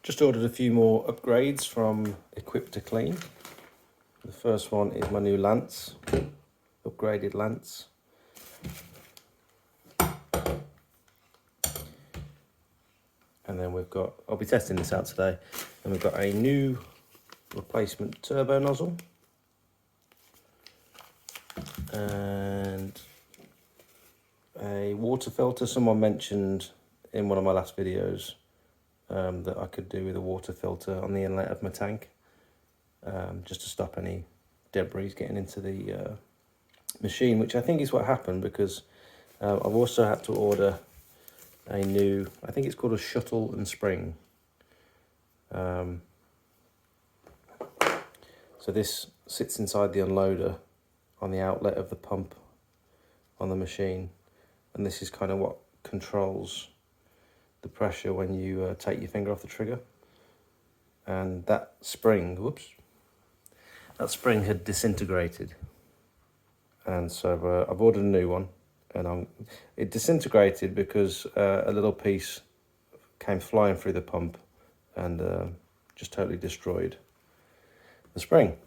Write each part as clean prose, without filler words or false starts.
Just ordered a few more upgrades from Equip to Clean. The first one is my new lance, upgraded lance. And then we've got, I'll be testing this out today, and we've got a new replacement turbo nozzle. And a water filter. Someone mentioned in one of my last videos that I could do with a water filter on the inlet of my tank, just to stop any debris getting into the machine, which I think is what happened, because I've also had to order a new, I think it's called a shuttle and spring. So this sits inside the unloader on the outlet of the pump on the machine, and this is kind of what controls the pressure when you take your finger off the trigger. And that spring, that spring had disintegrated, and so I've ordered a new one, and it disintegrated because a little piece came flying through the pump and just totally destroyed the spring.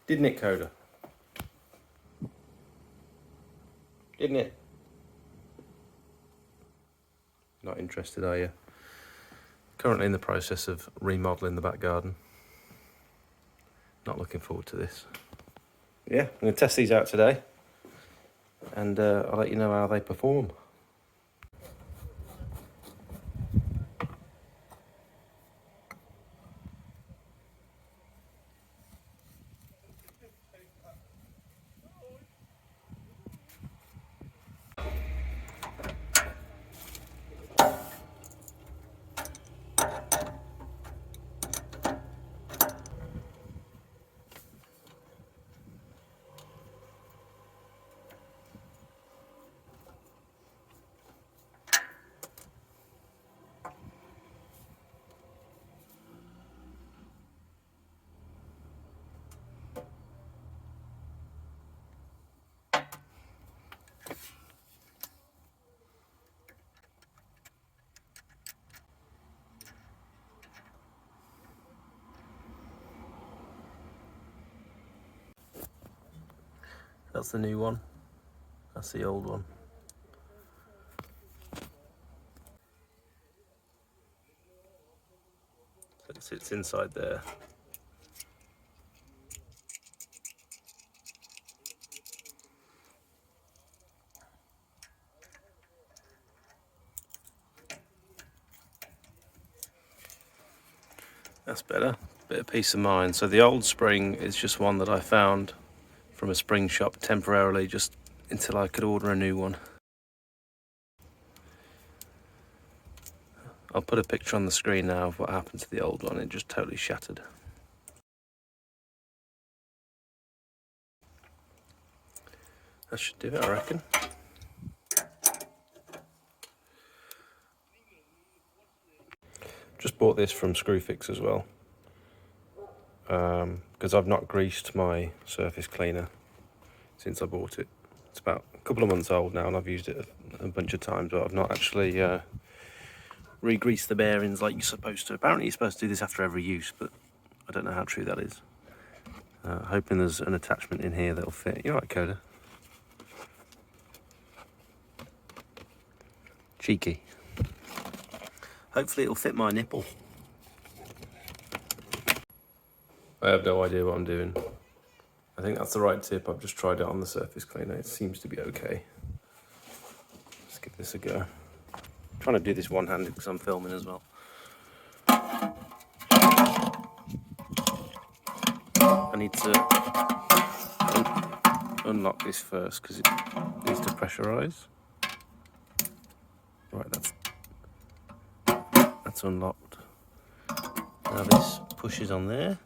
Didn't it, Coda? Didn't it? Not interested, are you? Currently in the process of remodelling the back garden. Not looking forward to this. Yeah, I'm going to test these out today, and I'll let you know how they perform. That's the new one. That's the old one. So it sits inside there. That's better. Bit of peace of mind. So the old spring is just one that I found from a spring shop temporarily, just until I could order a new one. I'll put a picture on the screen now of what happened to the old one. It just totally shattered. That should do it, I reckon. Just bought this from Screwfix as well, because I've not greased my surface cleaner since I bought it. It's about a couple of months old now, and I've used it a bunch of times, but I've not actually re-greased the bearings like you're supposed to. Apparently you're supposed to do this after every use, but I don't know how true that is. Hoping there's an attachment in here that'll fit. You're right, Coda. Cheeky. Hopefully it'll fit my nipple. I have no idea what I'm doing. I think that's the right tip. I've just tried it on the surface cleaner. It seems to be okay. Let's give this a go. I'm trying to do this one-handed because I'm filming as well. I need to unlock this first because it needs to pressurize. Right, that's unlocked. Now this pushes on there.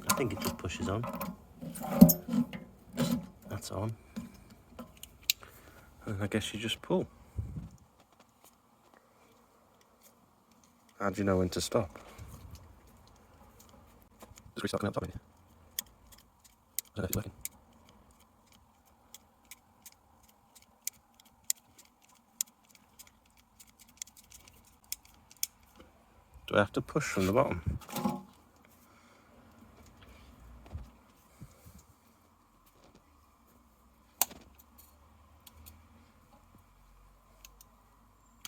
I think it just pushes on. That's on. And I guess you just pull. How do you know when to stop? Just restart coming out the top, maybe. I don't know if it's working. Do I have to push from the bottom?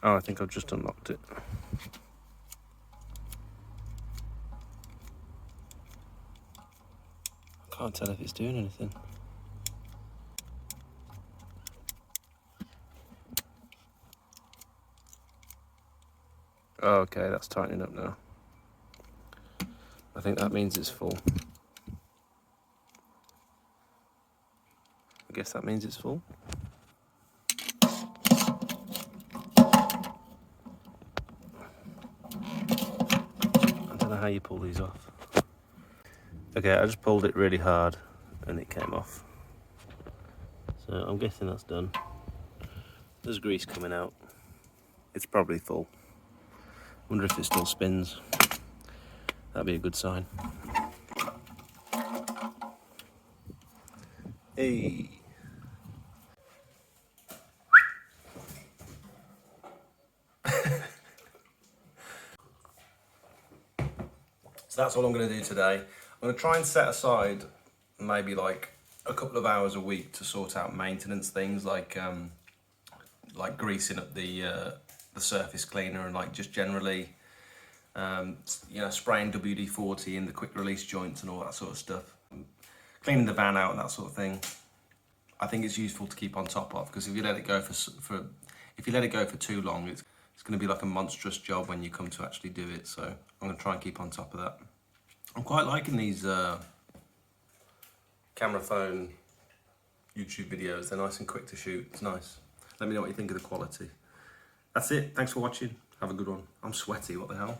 Oh, I think I've just unlocked it. I can't tell if it's doing anything. Oh, okay, that's tightening up now. I think that means it's full. I guess that means it's full. I don't know how you pull these off. Okay, I just pulled it really hard and it came off. So I'm guessing that's done. There's grease coming out. It's probably full. Wonder if it still spins. That'd be a good sign. Hey. So that's all I'm going to do today. I'm going to try and set aside maybe like a couple of hours a week to sort out maintenance things like greasing up the surface cleaner and like just generally you know, spraying WD-40 in the quick release joints and all that sort of stuff. Cleaning the van out and that sort of thing. I think it's useful to keep on top of, because if you let it go for too long, it's going to be like a monstrous job when you come to actually do it. So I'm going to try and keep on top of that. I'm quite liking these camera phone YouTube videos. They're nice and quick to shoot. It's nice. Let me know what you think of the quality. That's it. Thanks for watching. Have a good one. I'm sweaty. What the hell?